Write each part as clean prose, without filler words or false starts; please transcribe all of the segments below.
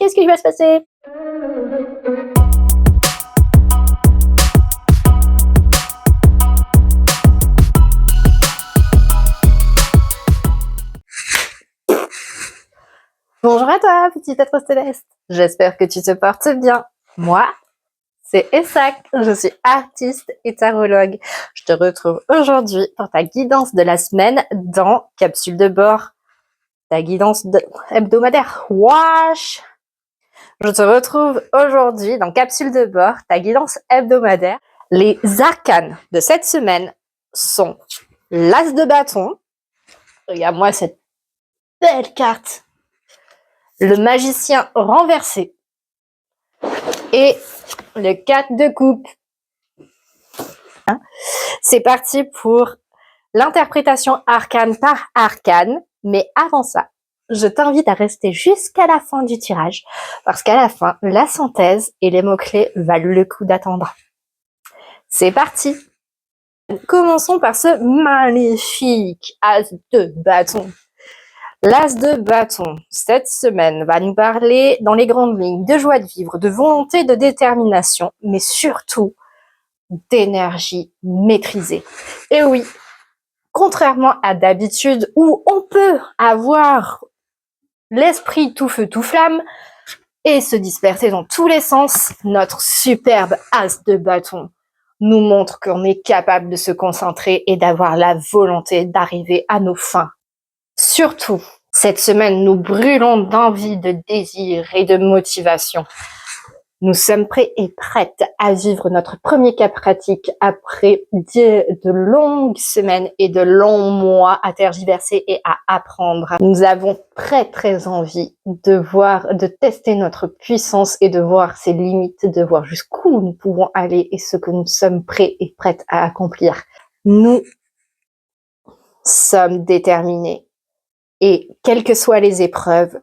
qu'est-ce qui va se passer? Bonjour à toi, petit être céleste. J'espère que tu te portes bien. Moi, c'est Essac. Je suis artiste et tarologue. Je te retrouve aujourd'hui pour ta guidance de la semaine dans Capsule de bord. Ta guidance hebdomadaire. Wesh! Je te retrouve aujourd'hui dans Capsule de bord, ta guidance hebdomadaire. Les arcanes de cette semaine sont l'As de bâton. Regarde-moi cette belle carte. Le magicien renversé et le 4 de coupe. C'est parti pour l'interprétation arcane par arcane. Mais avant ça, je t'invite à rester jusqu'à la fin du tirage parce qu'à la fin, la synthèse et les mots-clés valent le coup d'attendre. C'est parti! Commençons par ce magnifique As de bâton. L'As de bâton, cette semaine, va nous parler dans les grandes lignes de joie de vivre, de volonté, de détermination, mais surtout d'énergie maîtrisée. Et oui, contrairement à d'habitude où on peut avoir l'esprit tout feu, tout flamme et se disperser dans tous les sens, notre superbe As de bâton nous montre qu'on est capable de se concentrer et d'avoir la volonté d'arriver à nos fins. Surtout, cette semaine, nous brûlons d'envie, de désir et de motivation. Nous sommes prêts et prêtes à vivre notre premier cas pratique après de longues semaines et de longs mois à tergiverser et à apprendre. Nous avons très envie de tester notre puissance et de voir ses limites, de voir jusqu'où nous pouvons aller et ce que nous sommes prêts et prêtes à accomplir. Nous sommes déterminés. Et quelles que soient les épreuves,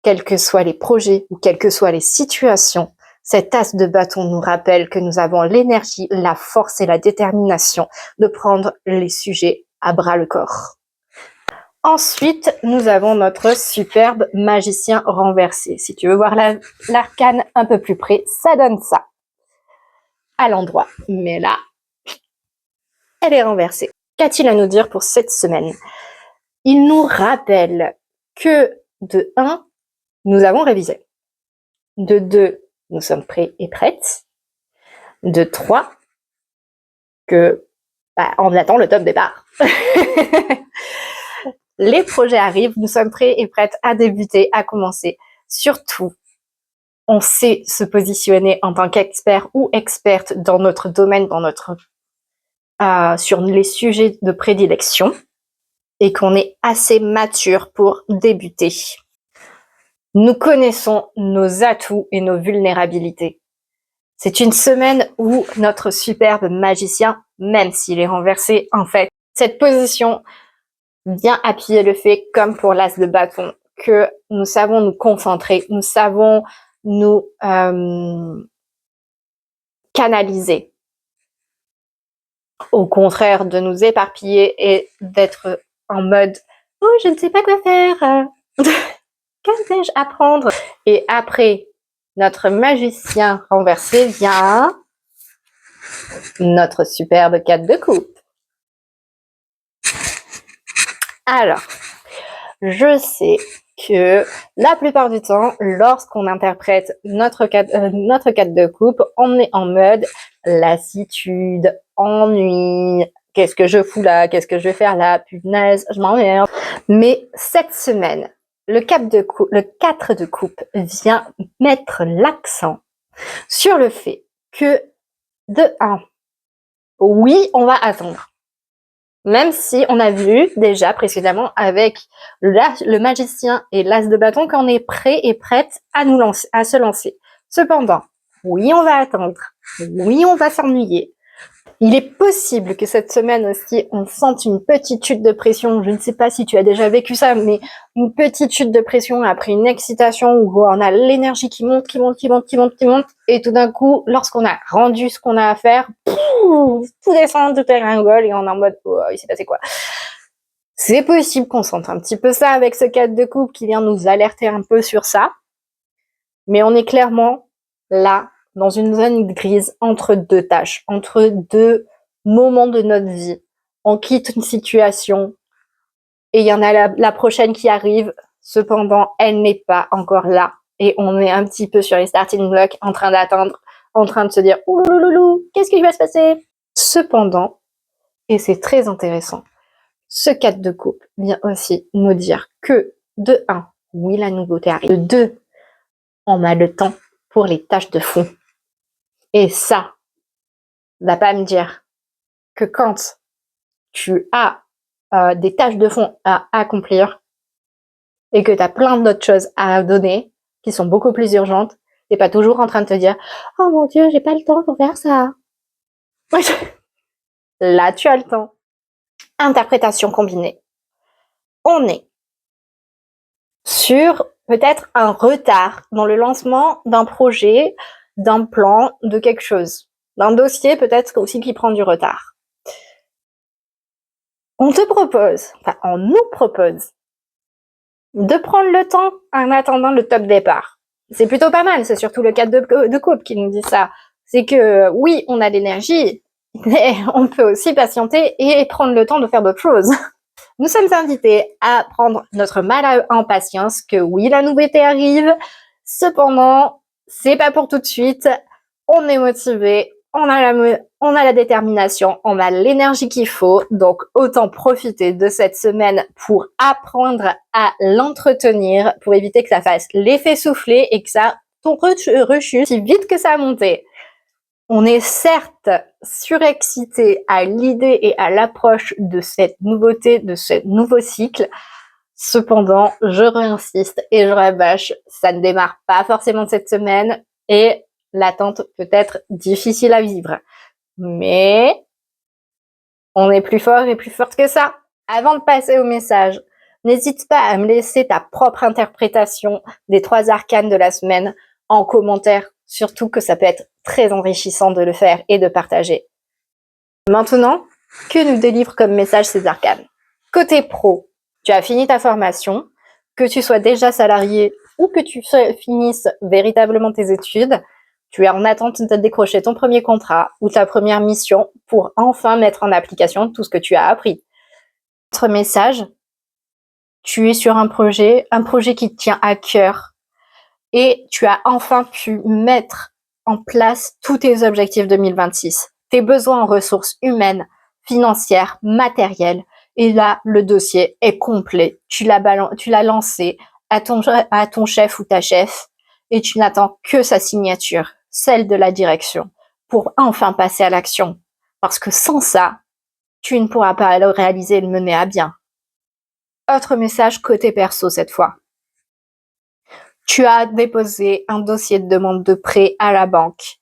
quels que soient les projets ou quelles que soient les situations, cet As de bâton nous rappelle que nous avons l'énergie, la force et la détermination de prendre les sujets à bras le corps. Ensuite, nous avons notre superbe magicien renversé. Si tu veux voir l'arcane un peu plus près, ça donne ça à l'endroit. Mais là, elle est renversée. Qu'a-t-il à nous dire pour cette semaine ? Il nous rappelle que de 1, nous avons révisé. De 2, nous sommes prêts et prêtes. De 3, on attend le top départ. Les projets arrivent, nous sommes prêts et prêtes à débuter, à commencer. Surtout, on sait se positionner en tant qu'expert ou experte dans notre domaine, sur les sujets de prédilection. Et qu'on est assez mature pour débuter. Nous connaissons nos atouts et nos vulnérabilités. C'est une semaine où notre superbe magicien, même s'il est renversé, en fait, cette position vient appuyer le fait, comme pour l'As de bâton, que nous savons nous concentrer, nous savons nous canaliser. Au contraire de nous éparpiller et d'être en mode « Oh, je ne sais pas quoi faire, que vais-je apprendre ?» Et après, notre magicien renversé vient notre superbe 4 de coupe. Alors, je sais que la plupart du temps, lorsqu'on interprète notre 4 de coupe, on est en mode lassitude, ennui, qu'est-ce que je fous là, qu'est-ce que je vais faire là, punaise, je m'emmerde. Mais cette semaine, le 4 de coupe vient mettre l'accent sur le fait que, de 1, oui, on va attendre. Même si on a vu déjà précédemment avec le magicien et l'As de bâton qu'on est prêt et prête à se lancer. Cependant, oui, on va attendre. Oui, on va s'ennuyer. Il est possible que cette semaine aussi, on sente une petite chute de pression. Je ne sais pas si tu as déjà vécu ça, mais une petite chute de pression après une excitation où on a l'énergie qui monte. Et tout d'un coup, lorsqu'on a rendu ce qu'on a à faire, tout descend, tout dégringole et on est en mode, oh, il s'est passé quoi? C'est possible qu'on sente un petit peu ça avec ce 4 de coupe qui vient nous alerter un peu sur ça. Mais on est clairement là, dans une zone grise, entre deux tâches, entre deux moments de notre vie. On quitte une situation et il y en a la prochaine qui arrive. Cependant, elle n'est pas encore là. Et on est un petit peu sur les starting blocks, en train d'attendre, en train de se dire « Oulouloulou, qu'est-ce qui va se passer ?» Cependant, et c'est très intéressant, ce 4 de coupe vient aussi nous dire que, de 1, oui, la nouveauté arrive. De 2, on a le temps pour les tâches de fond. Et ça, va pas me dire que quand tu as des tâches de fond à accomplir et que tu as plein d'autres choses à donner qui sont beaucoup plus urgentes, t'es pas toujours en train de te dire « Oh mon Dieu, j'ai pas le temps pour faire ça. » Là, tu as le temps. Interprétation combinée. On est sur peut-être un retard dans le lancement d'un projet, d'un plan, de quelque chose. D'un dossier peut-être aussi qui prend du retard. On te propose, enfin on nous propose, de prendre le temps en attendant le top départ. C'est plutôt pas mal, c'est surtout le cas de couple qui nous dit ça. C'est que oui, on a l'énergie, mais on peut aussi patienter et prendre le temps de faire d'autres choses. Nous sommes invités à prendre notre mal en patience, que oui, la nouveauté arrive, cependant, c'est pas pour tout de suite, on est motivé, on a la détermination, on a l'énergie qu'il faut, donc autant profiter de cette semaine pour apprendre à l'entretenir, pour éviter que ça fasse l'effet soufflé et que ça rechute si vite que ça a monté. On est certes surexcité à l'idée et à l'approche de cette nouveauté, de ce nouveau cycle. Cependant, je réinsiste et je rabâche, ça ne démarre pas forcément cette semaine et l'attente peut être difficile à vivre. Mais on est plus fort et plus forte que ça. Avant de passer au message, n'hésite pas à me laisser ta propre interprétation des 3 arcanes de la semaine en commentaire, surtout que ça peut être très enrichissant de le faire et de partager. Maintenant, que nous délivre comme message ces arcanes? Côté pro, tu as fini ta formation, que tu sois déjà salarié ou que tu finisses véritablement tes études, tu es en attente de décrocher ton premier contrat ou ta première mission pour enfin mettre en application tout ce que tu as appris. Autre message, tu es sur un projet qui te tient à cœur et tu as enfin pu mettre en place tous tes objectifs 2026, tes besoins en ressources humaines, financières, matérielles. Et là, le dossier est complet. Tu l'as lancé à ton chef ou ta chef et tu n'attends que sa signature, celle de la direction, pour enfin passer à l'action. Parce que sans ça, tu ne pourras pas le réaliser et le mener à bien. Autre message côté perso cette fois. Tu as déposé un dossier de demande de prêt à la banque.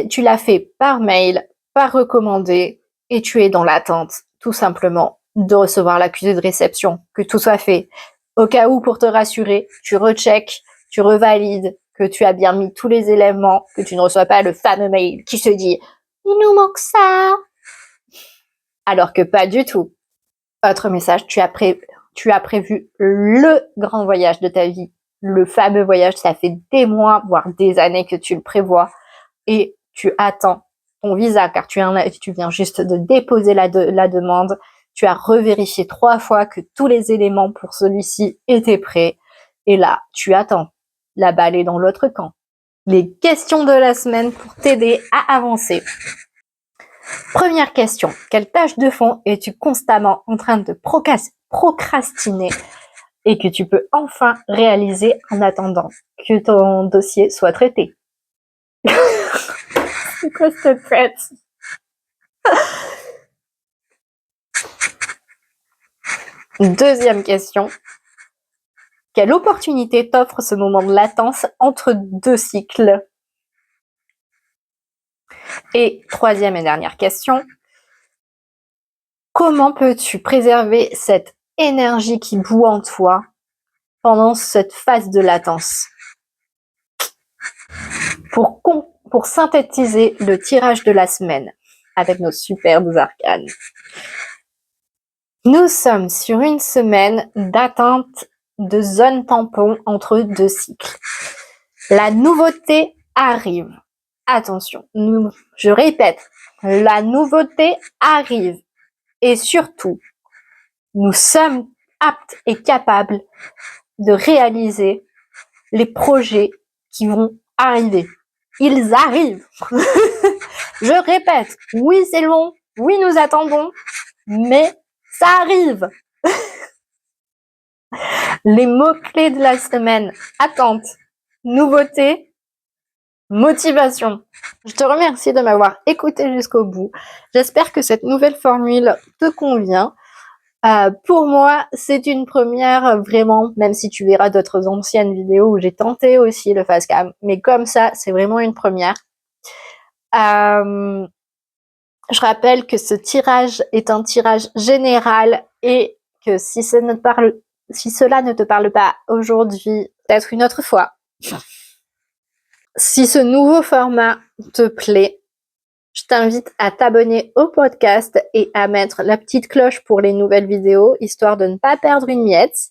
Tu l'as fait par mail, par recommandé, et tu es dans l'attente, tout simplement, de recevoir l'accusé de réception, que tout soit fait. Au cas où, pour te rassurer, tu rechecks, tu revalides, que tu as bien mis tous les éléments, que tu ne reçois pas le fameux mail qui se dit « Il nous manque ça !» Alors que pas du tout. Autre message, tu as prévu le grand voyage de ta vie. Le fameux voyage, ça fait des mois, voire des années que tu le prévois et tu attends ton visa car tu viens juste de déposer la demande. Tu as revérifié 3 fois que tous les éléments pour celui-ci étaient prêts et là, tu attends. La balle est dans l'autre camp. Les questions de la semaine pour t'aider à avancer. Première question, quelle tâche de fond es-tu constamment en train de procrastiner et que tu peux enfin réaliser en attendant que ton dossier soit traité? C'est quoi cette fête? Deuxième question, quelle opportunité t'offre ce moment de latence entre 2 cycles? Et troisième et dernière question, comment peux-tu préserver cette énergie qui bout en toi pendant cette phase de latence? Pour synthétiser le tirage de la semaine avec nos superbes arcanes, nous sommes sur une semaine d'atteinte de zone tampon entre 2 cycles. La nouveauté arrive. Attention, je répète, la nouveauté arrive. Et surtout, nous sommes aptes et capables de réaliser les projets qui vont arriver. Ils arrivent. Je répète, oui c'est long, oui nous attendons, mais ça arrive. Les mots-clés de la semaine: attente, nouveauté, motivation. Je te remercie de m'avoir écouté jusqu'au bout. J'espère que cette nouvelle formule te convient. Pour moi, c'est une première vraiment, même si tu verras d'autres anciennes vidéos où j'ai tenté aussi le face cam, mais comme ça, c'est vraiment une première. Je rappelle que ce tirage est un tirage général et que si cela ne te parle pas aujourd'hui, peut-être une autre fois. Si ce nouveau format te plaît, je t'invite à t'abonner au podcast et à mettre la petite cloche pour les nouvelles vidéos, histoire de ne pas perdre une miette.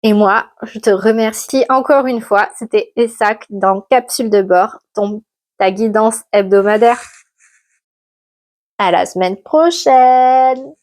Et moi, je te remercie encore une fois. C'était Essac dans Capsule de bord, ta guidance hebdomadaire. À la semaine prochaine!